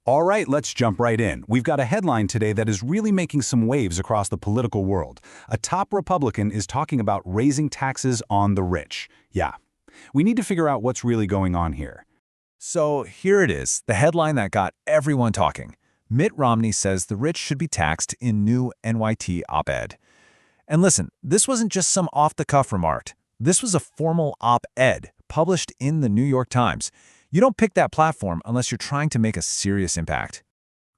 All right, let's jump right in. We've got a headline today that is really making some waves across the political world. A top Republican is talking about raising taxes on the rich. Yeah, we need to figure out what's really going on here. So here it is, the headline that got everyone talking. Mitt Romney says the rich should be taxed in new NYT op-ed. And listen, this wasn't just some off-the-cuff remark. This was a formal op-ed published in the New York Times. You don't pick that platform unless you're trying to make a serious impact.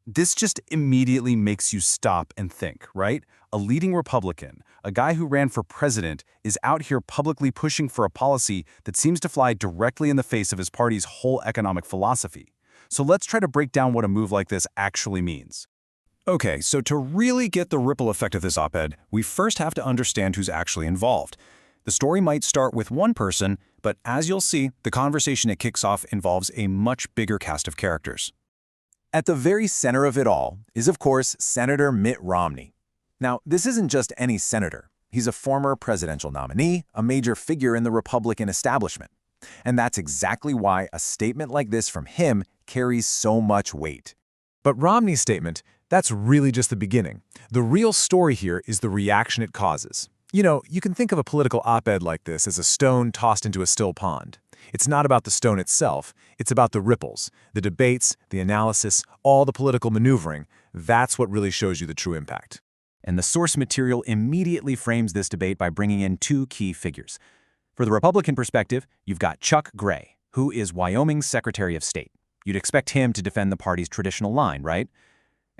This just immediately makes you stop and think, right? A leading Republican, a guy who ran for president, is out here publicly pushing for a policy that seems to fly directly in the face of his party's whole economic philosophy. So let's try to break down what a move like this actually means. Okay, so to really get the ripple effect of this op-ed, we first have to understand who's actually involved. The story might start with one person, but as you'll see, the conversation it kicks off involves a much bigger cast of characters. At the very center of it all is, of course, Senator Mitt Romney. Now, this isn't just any senator. He's a former presidential nominee, a major figure in the Republican establishment. And that's exactly why a statement like this from him carries so much weight. But Romney's statement, that's really just the beginning. The real story here is the reaction it causes. You know, you can think of a political op-ed like this as a stone tossed into a still pond. It's not about the stone itself, it's about the ripples, the debates, the analysis, all the political maneuvering. That's what really shows you the true impact. And the source material immediately frames this debate by bringing in two key figures. For the Republican perspective, you've got Chuck Gray, who is Wyoming's Secretary of State. You'd expect him to defend the party's traditional line, right?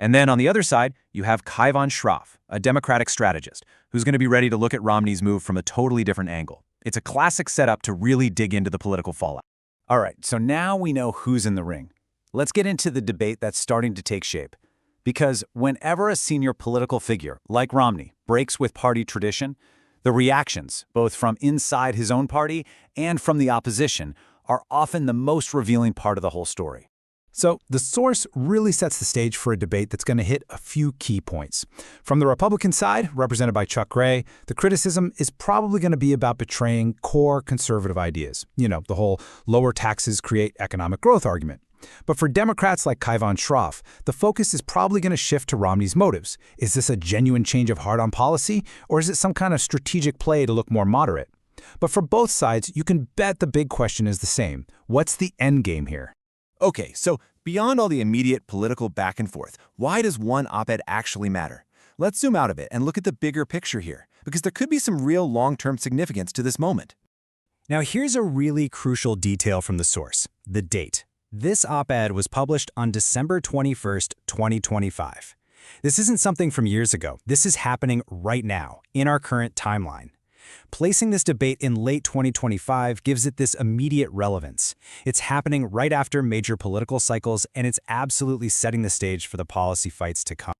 And then on the other side, you have Kaivan Shroff, a Democratic strategist, who's going to be ready to look at Romney's move from a totally different angle. It's a classic setup to really dig into the political fallout. All right, so now we know who's in the ring. Let's get into the debate that's starting to take shape. Because whenever a senior political figure, like Romney, breaks with party tradition, the reactions, both from inside his own party and from the opposition, are often the most revealing part of the whole story. So the source really sets the stage for a debate that's going to hit a few key points. From the Republican side, represented by Chuck Gray, the criticism is probably going to be about betraying core conservative ideas. You know, the whole lower taxes create economic growth argument. But for Democrats like Kaivan Shroff, the focus is probably going to shift to Romney's motives. Is this a genuine change of heart on policy, or is it some kind of strategic play to look more moderate? But for both sides, you can bet the big question is the same. What's the end game here? Okay, so beyond all the immediate political back and forth, why does one op-ed actually matter? Let's zoom out of it and look at the bigger picture here, because there could be some real long-term significance to this moment. Now here's a really crucial detail from the source, the date. This op-ed was published on December 21st, 2025. This isn't something from years ago. This is happening right now, in our current timeline. Placing this debate in late 2025 gives it this immediate relevance. It's happening right after major political cycles, and it's absolutely setting the stage for the policy fights to come.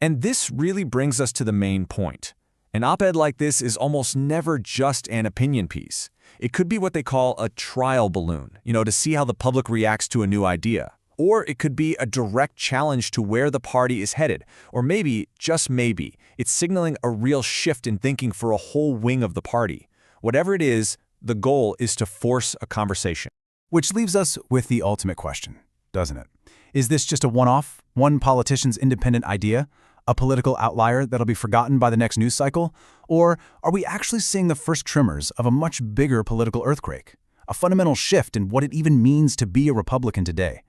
And this really brings us to the main point. An op-ed like this is almost never just an opinion piece. It could be what they call a trial balloon, to see how the public reacts to a new idea. Or it could be a direct challenge to where the party is headed. Or maybe, just maybe, it's signaling a real shift in thinking for a whole wing of the party. Whatever it is, the goal is to force a conversation. Which leaves us with the ultimate question, doesn't it? Is this just a one-off, one politician's independent idea? A political outlier that'll be forgotten by the next news cycle? Or are we actually seeing the first tremors of a much bigger political earthquake? A fundamental shift in what it even means to be a Republican today?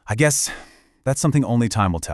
I guess that's something only time will tell.